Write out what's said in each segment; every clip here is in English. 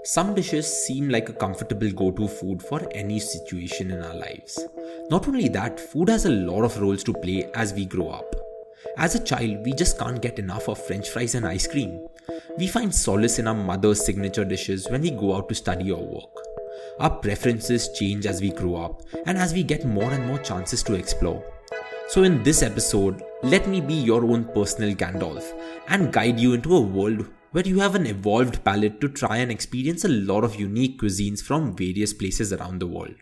Some dishes seem like a comfortable go-to food for any situation in our lives. Not only that, food has a lot of roles to play as we grow up. As a child, we just can't get enough of french fries and ice cream. We find solace in our mother's signature dishes when we go out to study or work. Our preferences change as we grow up and as we get more and more chances to explore. So in this episode, let me be your own personal Gandalf and guide you into a world where you have an evolved palate to try and experience a lot of unique cuisines from various places around the world.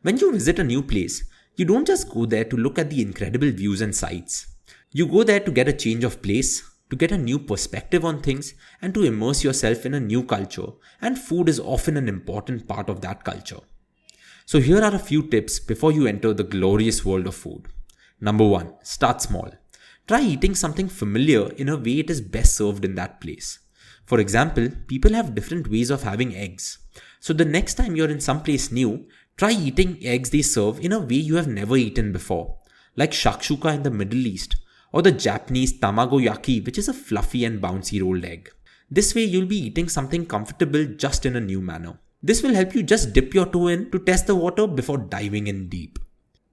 When you visit a new place, you don't just go there to look at the incredible views and sights. You go there to get a change of place, to get a new perspective on things, and to immerse yourself in a new culture, and food is often an important part of that culture. So here are a few tips before you enter the glorious world of food. Number 1. Start small. Try eating something familiar in a way it is best served in that place. For example, people have different ways of having eggs. So the next time you're in some place new, try eating eggs they serve in a way you have never eaten before, like shakshuka in the Middle East, or the Japanese tamagoyaki, which is a fluffy and bouncy rolled egg. This way you'll be eating something comfortable just in a new manner. This will help you just dip your toe in to test the water before diving in deep.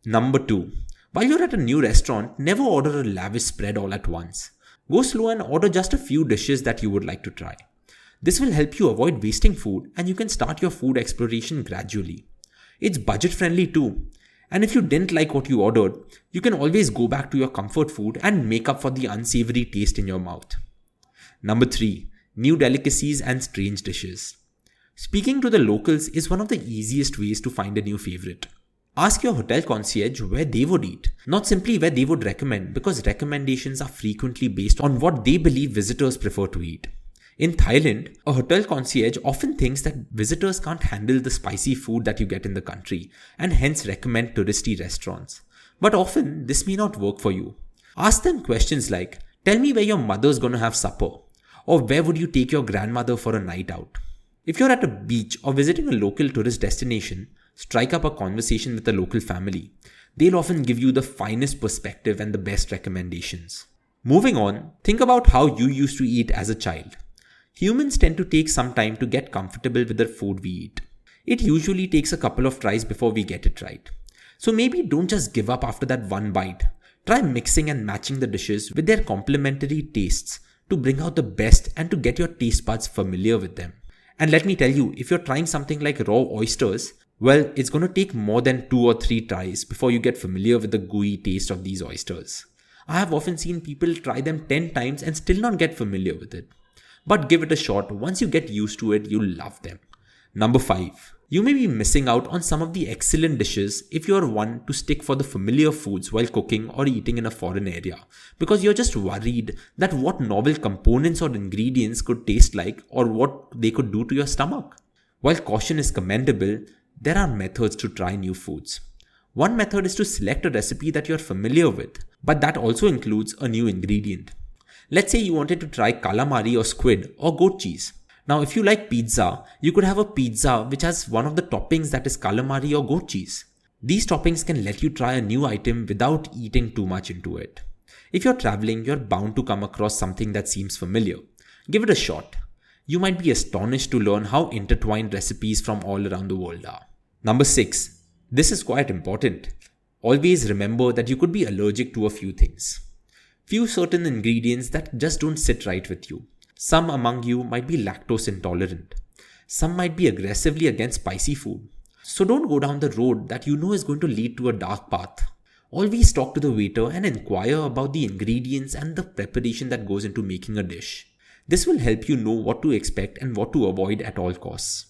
Number 2. While you're at a new restaurant, never order a lavish spread all at once. Go slow and order just a few dishes that you would like to try. This will help you avoid wasting food and you can start your food exploration gradually. It's budget friendly too. And if you didn't like what you ordered, you can always go back to your comfort food and make up for the unsavory taste in your mouth. Number 3. New delicacies and strange dishes. Speaking to the locals is one of the easiest ways to find a new favorite. Ask your hotel concierge where they would eat, not simply where they would recommend, because recommendations are frequently based on what they believe visitors prefer to eat. In Thailand, a hotel concierge often thinks that visitors can't handle the spicy food that you get in the country and hence recommend touristy restaurants. But often, this may not work for you. Ask them questions like, tell me where your mother's gonna have supper, or where would you take your grandmother for a night out? If you're at a beach or visiting a local tourist destination, strike up a conversation with a local family. They'll often give you the finest perspective and the best recommendations. Moving on, think about how you used to eat as a child. Humans tend to take some time to get comfortable with the food we eat. It usually takes a couple of tries before we get it right. So maybe don't just give up after that one bite. Try mixing and matching the dishes with their complementary tastes to bring out the best and to get your taste buds familiar with them. And let me tell you, if you're trying something like raw oysters, well, it's going to take more than 2 or 3 tries before you get familiar with the gooey taste of these oysters. I have often seen people try them 10 times and still not get familiar with it. But give it a shot. Once you get used to it, you'll love them. Number 5. You may be missing out on some of the excellent dishes if you're one to stick for the familiar foods while cooking or eating in a foreign area, because you're just worried that what novel components or ingredients could taste like or what they could do to your stomach. While caution is commendable, there are methods to try new foods. One method is to select a recipe that you're familiar with, but that also includes a new ingredient. Let's say you wanted to try calamari or squid or goat cheese. Now, if you like pizza, you could have a pizza which has one of the toppings that is calamari or goat cheese. These toppings can let you try a new item without eating too much into it. If you're traveling, you're bound to come across something that seems familiar. Give it a shot. You might be astonished to learn how intertwined recipes from all around the world are. Number 6. This is quite important. Always remember that you could be allergic to a few things. Few certain ingredients that just don't sit right with you. Some among you might be lactose intolerant. Some might be aggressively against spicy food. So don't go down the road that you know is going to lead to a dark path. Always talk to the waiter and inquire about the ingredients and the preparation that goes into making a dish. This will help you know what to expect and what to avoid at all costs.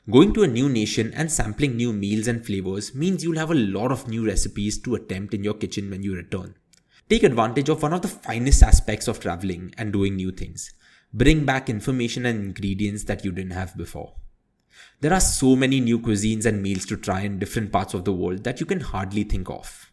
Going to a new nation and sampling new meals and flavors means you'll have a lot of new recipes to attempt in your kitchen when you return. Take advantage of one of the finest aspects of traveling and doing new things. Bring back information and ingredients that you didn't have before. There are so many new cuisines and meals to try in different parts of the world that you can hardly think of.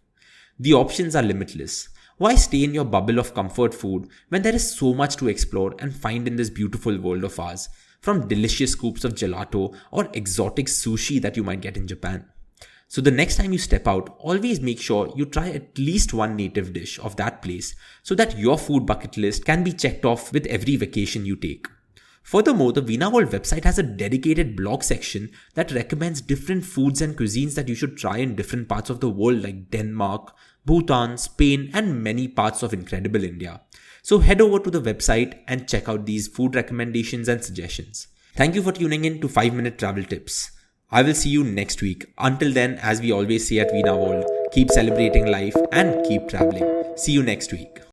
The options are limitless. Why stay in your bubble of comfort food when there is so much to explore and find in this beautiful world of ours, from delicious scoops of gelato or exotic sushi that you might get in Japan? So the next time you step out, always make sure you try at least one native dish of that place so that your food bucket list can be checked off with every vacation you take. Furthermore, the Veena World website has a dedicated blog section that recommends different foods and cuisines that you should try in different parts of the world like Denmark, Bhutan, Spain, and many parts of incredible India. So head over to the website and check out these food recommendations and suggestions. Thank you for tuning in to 5-Minute Travel Tips. I will see you next week. Until then, as we always say at Veena World, keep celebrating life and keep traveling. See you next week.